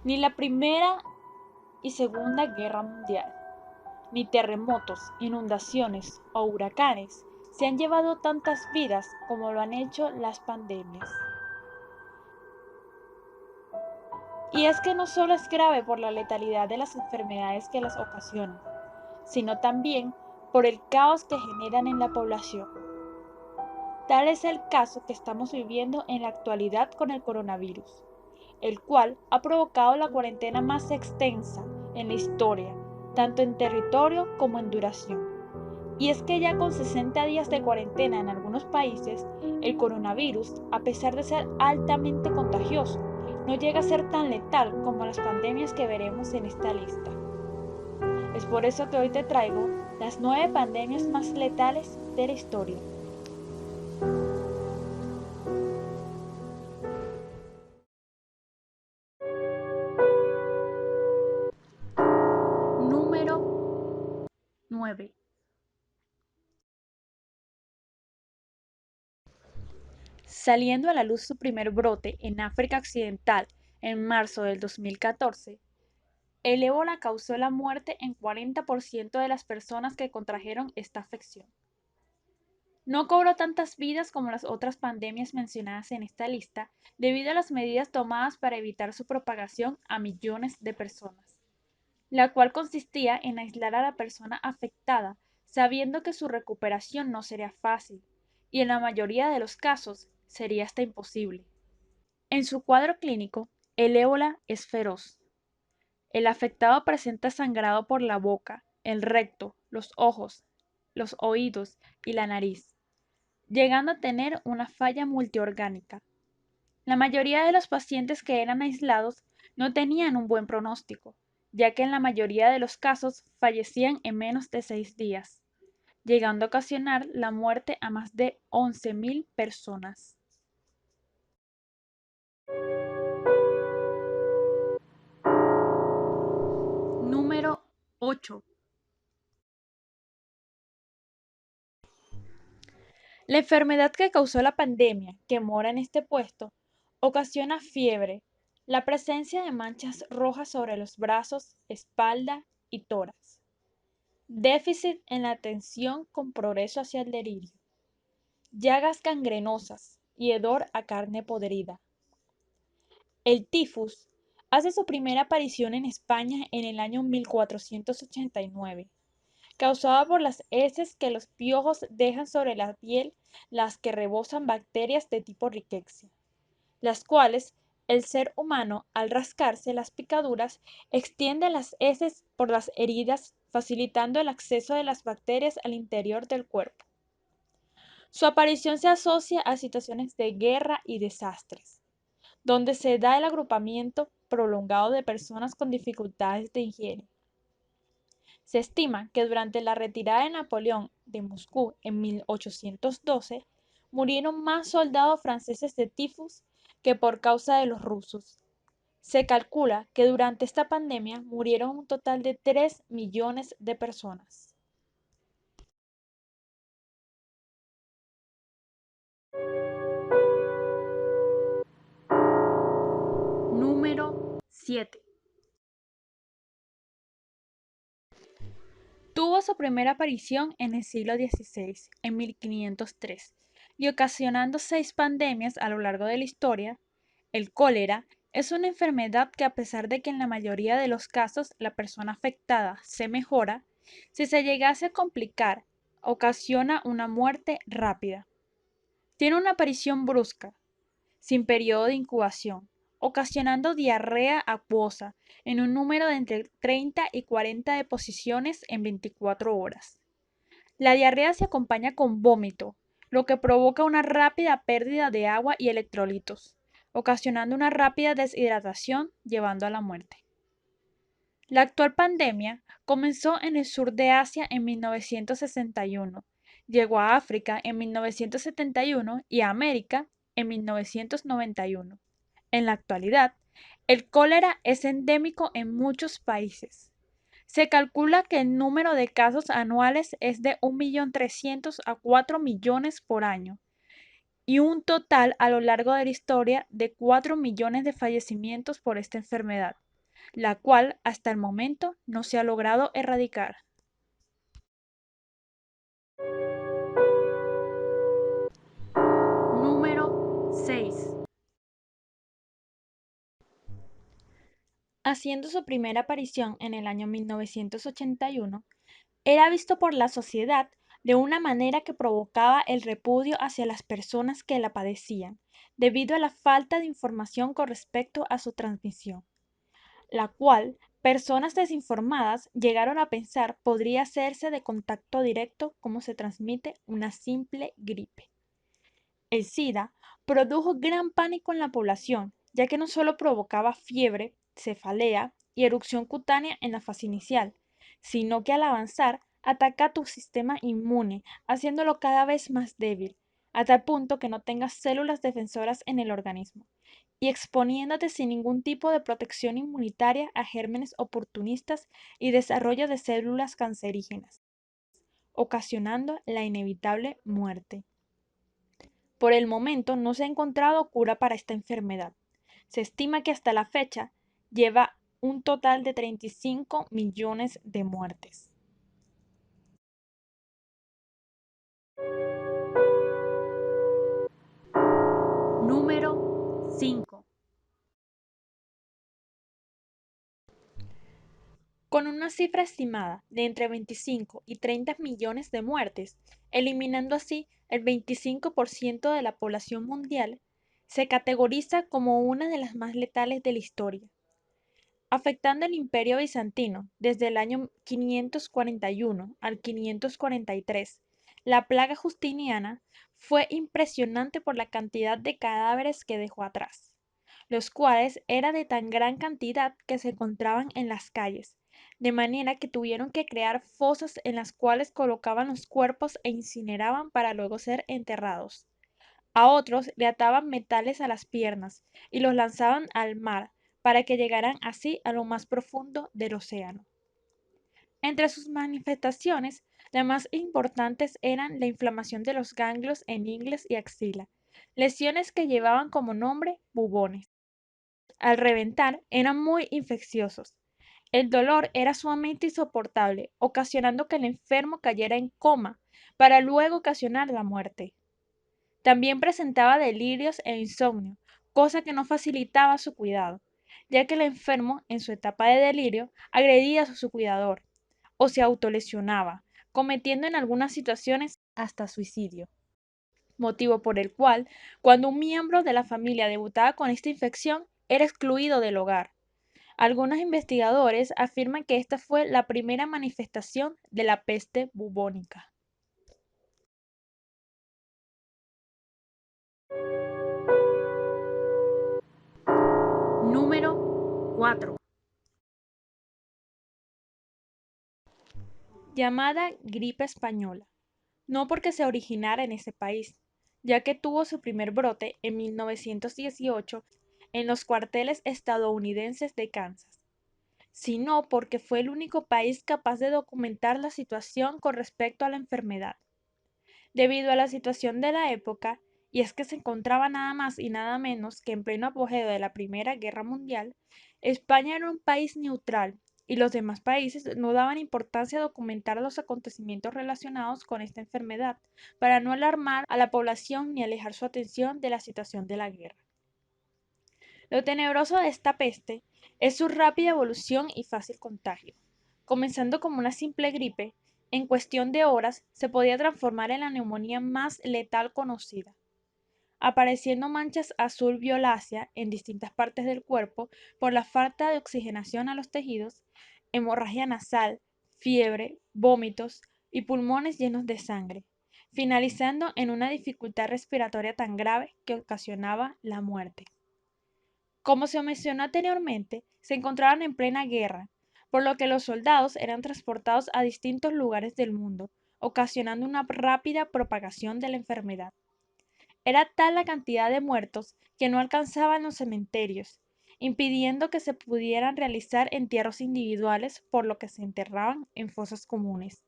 Ni la Primera y Segunda Guerra Mundial, ni terremotos, inundaciones o huracanes se han llevado tantas vidas como lo han hecho las pandemias. Y es que no solo es grave por la letalidad de las enfermedades que las ocasionan, sino también por el caos que generan en la población. Tal es el caso que estamos viviendo en la actualidad con el coronavirus, el cual ha provocado la cuarentena más extensa en la historia, tanto en territorio como en duración. Y es que ya con 60 días de cuarentena en algunos países, el coronavirus, a pesar de ser altamente contagioso, no llega a ser tan letal como las pandemias que veremos en esta lista. Es por eso que hoy te traigo las 9 pandemias más letales de la historia. Número 9. Saliendo a la luz su primer brote en África Occidental en marzo del 2014, el ébola causó la muerte en 40% de las personas que contrajeron esta afección. No cobró tantas vidas como las otras pandemias mencionadas en esta lista debido a las medidas tomadas para evitar su propagación a millones de personas, la cual consistía en aislar a la persona afectada, sabiendo que su recuperación no sería fácil, y en la mayoría de los casos sería hasta imposible. En su cuadro clínico, el ébola es feroz. El afectado presenta sangrado por la boca, el recto, los ojos, los oídos y la nariz, llegando a tener una falla multiorgánica. La mayoría de los pacientes que eran aislados no tenían un buen pronóstico, ya que en la mayoría de los casos fallecían en menos de 6 días, llegando a ocasionar la muerte a más de 11.000 personas. Número 8. La enfermedad que causó la pandemia, que mora en este puesto, ocasiona fiebre, la presencia de manchas rojas sobre los brazos, espalda y tórax, déficit en la atención con progreso hacia el delirio, llagas gangrenosas y hedor a carne podrida. El tifus hace su primera aparición en España en el año 1489, causada por las heces que los piojos dejan sobre la piel, las que rebosan bacterias de tipo Rickettsia, las cuales el ser humano, al rascarse las picaduras, extiende las heces por las heridas, facilitando el acceso de las bacterias al interior del cuerpo. Su aparición se asocia a situaciones de guerra y desastres, donde se da el agrupamiento prolongado de personas con dificultades de higiene. Se estima que durante la retirada de Napoleón de Moscú en 1812 murieron más soldados franceses de tifus que por causa de los rusos. Se calcula que durante esta pandemia murieron un total de 3 millones de personas. Número 7. Tuvo su primera aparición en el siglo XVI, en 1503, y ocasionando 6 pandemias a lo largo de la historia. El cólera es una enfermedad que, a pesar de que en la mayoría de los casos la persona afectada se mejora, si se llegase a complicar, ocasiona una muerte rápida. Tiene una aparición brusca, sin periodo de incubación, ocasionando diarrea acuosa en un número de entre 30 y 40 deposiciones en 24 horas. La diarrea se acompaña con vómito, lo que provoca una rápida pérdida de agua y electrolitos, ocasionando una rápida deshidratación, llevando a la muerte. La actual pandemia comenzó en el sur de Asia en 1961, llegó a África en 1971 y a América en 1991. En la actualidad, el cólera es endémico en muchos países. Se calcula que el número de casos anuales es de 1.300.000 a 4 millones por año y un total a lo largo de la historia de 4 millones de fallecimientos por esta enfermedad. la cual hasta el momento no se ha logrado erradicar. Número 6. Haciendo su primera aparición en el año 1981, era visto por la sociedad de una manera que provocaba el repudio hacia las personas que la padecían, debido a la falta de información con respecto a su transmisión, la cual personas desinformadas llegaron a pensar podría hacerse de contacto directo como se transmite una simple gripe. El SIDA produjo gran pánico en la población, ya que no solo provocaba fiebre, cefalea y erupción cutánea en la fase inicial, sino que al avanzar ataca a tu sistema inmune, haciéndolo cada vez más débil, a tal punto que no tengas células defensoras en el organismo, y exponiéndote sin ningún tipo de protección inmunitaria a gérmenes oportunistas y desarrollo de células cancerígenas, ocasionando la inevitable muerte. Por el momento no se ha encontrado cura para esta enfermedad. Se estima que hasta la fecha lleva un total de 35 millones de muertes. Número 5. Con una cifra estimada de entre 25 y 30 millones de muertes, eliminando así el 25% de la población mundial, se categoriza como una de las más letales de la historia, afectando el Imperio bizantino desde el año 541 al 543. La plaga justiniana fue impresionante por la cantidad de cadáveres que dejó atrás, los cuales era de tan gran cantidad que se encontraban en las calles, de manera que tuvieron que crear fosas en las cuales colocaban los cuerpos e incineraban para luego ser enterrados. A otros le ataban metales a las piernas y los lanzaban al mar para que llegaran así a lo más profundo del océano. Entre sus manifestaciones, las más importantes eran la inflamación de los ganglios en ingles y axila, lesiones que llevaban como nombre bubones. Al reventar eran muy infecciosos. El dolor era sumamente insoportable, ocasionando que el enfermo cayera en coma, para luego ocasionar la muerte. También presentaba delirios e insomnio, cosa que no facilitaba su cuidado, ya que el enfermo, en su etapa de delirio, agredía a su cuidador o se autolesionaba, cometiendo en algunas situaciones hasta suicidio, motivo por el cual, cuando un miembro de la familia debutaba con esta infección, era excluido del hogar. Algunos investigadores afirman que esta fue la primera manifestación de la peste bubónica. Número 4. Llamada gripe española, no porque se originara en ese país, ya que tuvo su primer brote en 1918 en los cuarteles estadounidenses de Kansas, sino porque fue el único país capaz de documentar la situación con respecto a la enfermedad. Debido a la situación de la época, y es que se encontraba nada más y nada menos que en pleno apogeo de la Primera Guerra Mundial, España era un país neutral y los demás países no daban importancia a documentar los acontecimientos relacionados con esta enfermedad, para no alarmar a la población ni alejar su atención de la situación de la guerra. Lo tenebroso de esta peste es su rápida evolución y fácil contagio. Comenzando como una simple gripe, en cuestión de horas se podía transformar en la neumonía más letal conocida, apareciendo manchas azul violácea en distintas partes del cuerpo por la falta de oxigenación a los tejidos, hemorragia nasal, fiebre, vómitos y pulmones llenos de sangre, finalizando en una dificultad respiratoria tan grave que ocasionaba la muerte. Como se mencionó anteriormente, se encontraban en plena guerra, por lo que los soldados eran transportados a distintos lugares del mundo, ocasionando una rápida propagación de la enfermedad. Era tal la cantidad de muertos que no alcanzaban los cementerios, impidiendo que se pudieran realizar entierros individuales, por lo que se enterraban en fosas comunes.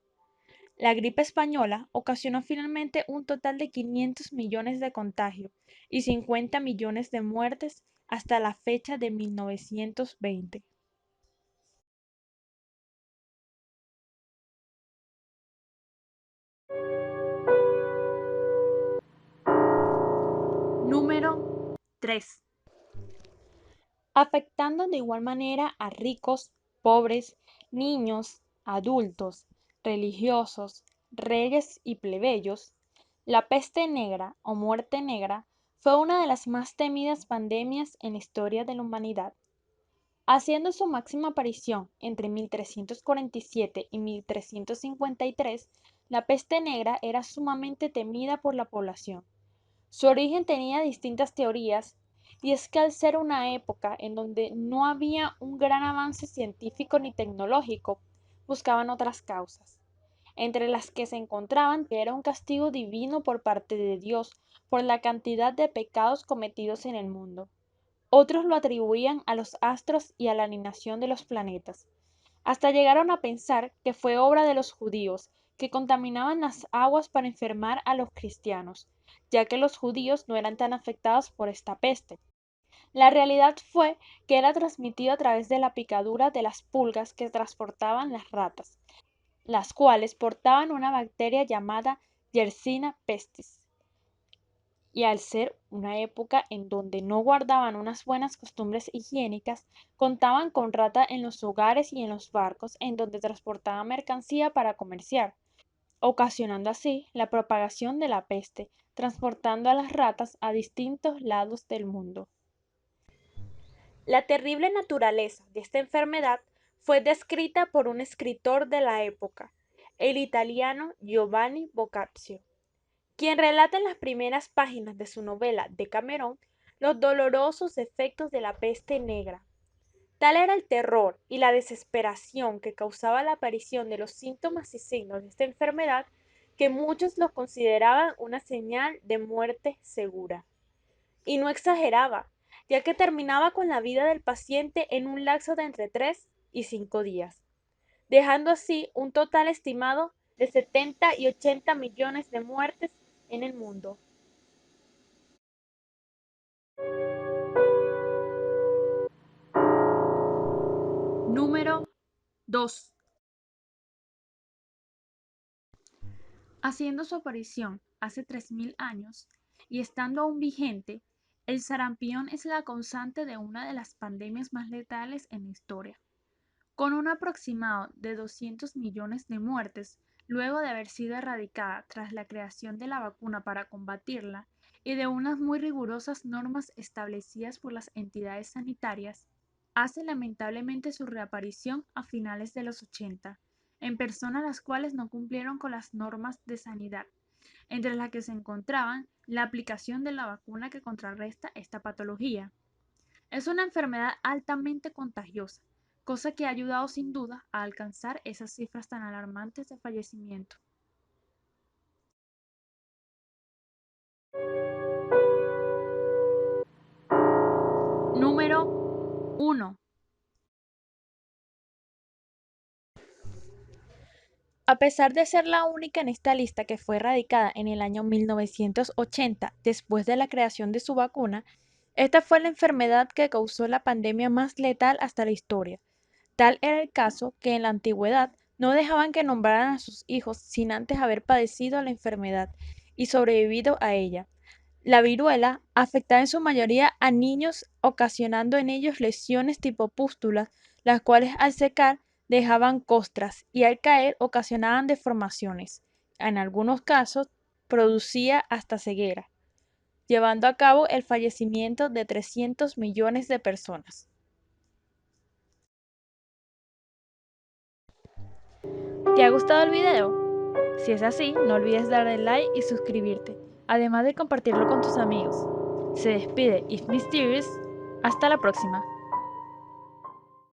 La gripe española ocasionó finalmente un total de 500 millones de contagios y 50 millones de muertes hasta la fecha de 1920. Número 3. Afectando de igual manera a ricos, pobres, niños, adultos, religiosos, reyes y plebeyos, la peste negra o muerte negra fue una de las más temidas pandemias en la historia de la humanidad. Haciendo su máxima aparición entre 1347 y 1353, la peste negra era sumamente temida por la población. Su origen tenía distintas teorías, y es que al ser una época en donde no había un gran avance científico ni tecnológico, buscaban otras causas, entre las que se encontraban que era un castigo divino por parte de Dios por la cantidad de pecados cometidos en el mundo. Otros lo atribuían a los astros y a la alineación de los planetas. Hasta llegaron a pensar que fue obra de los judíos, que contaminaban las aguas para enfermar a los cristianos, ya que los judíos no eran tan afectados por esta peste. La realidad fue que era transmitido a través de la picadura de las pulgas que transportaban las ratas, las cuales portaban una bacteria llamada Yersinia pestis. Y al ser una época en donde no guardaban unas buenas costumbres higiénicas, contaban con rata en los hogares y en los barcos en donde transportaban mercancía para comerciar, ocasionando así la propagación de la peste, transportando a las ratas a distintos lados del mundo. La terrible naturaleza de esta enfermedad fue descrita por un escritor de la época, el italiano Giovanni Boccaccio, quien relata en las primeras páginas de su novela Decamerón los dolorosos efectos de la peste negra. Tal era el terror y la desesperación que causaba la aparición de los síntomas y signos de esta enfermedad que muchos lo consideraban una señal de muerte segura. Y no exageraba, ya que terminaba con la vida del paciente en un lapso de entre 3 y 5 días, dejando así un total estimado de 70 y 80 millones de muertes en el mundo. Número 2. Haciendo su aparición hace 3000 años y estando aún vigente, el sarampión es la causante de una de las pandemias más letales en la historia, con un aproximado de 200 millones de muertes luego de haber sido erradicada tras la creación de la vacuna para combatirla y de unas muy rigurosas normas establecidas por las entidades sanitarias, hace lamentablemente su reaparición a finales de los 80, en personas las cuales no cumplieron con las normas de sanidad, entre las que se encontraban la aplicación de la vacuna que contrarresta esta patología. Es una enfermedad altamente contagiosa, cosa que ha ayudado sin duda a alcanzar esas cifras tan alarmantes de fallecimiento. Número 1. A pesar de ser la única en esta lista que fue erradicada en el año 1980 después de la creación de su vacuna, esta fue la enfermedad que causó la pandemia más letal hasta la historia. Tal era el caso que en la antigüedad no dejaban que nombraran a sus hijos sin antes haber padecido la enfermedad y sobrevivido a ella. La viruela afectaba en su mayoría a niños, ocasionando en ellos lesiones tipo pústulas, las cuales al secar dejaban costras y al caer ocasionaban deformaciones. En algunos casos producía hasta ceguera, llevando a cabo el fallecimiento de 300 millones de personas. ¿Te ha gustado el video? Si es así, no olvides darle like y suscribirte, además de compartirlo con tus amigos. Se despide If Mysterious. Hasta la próxima.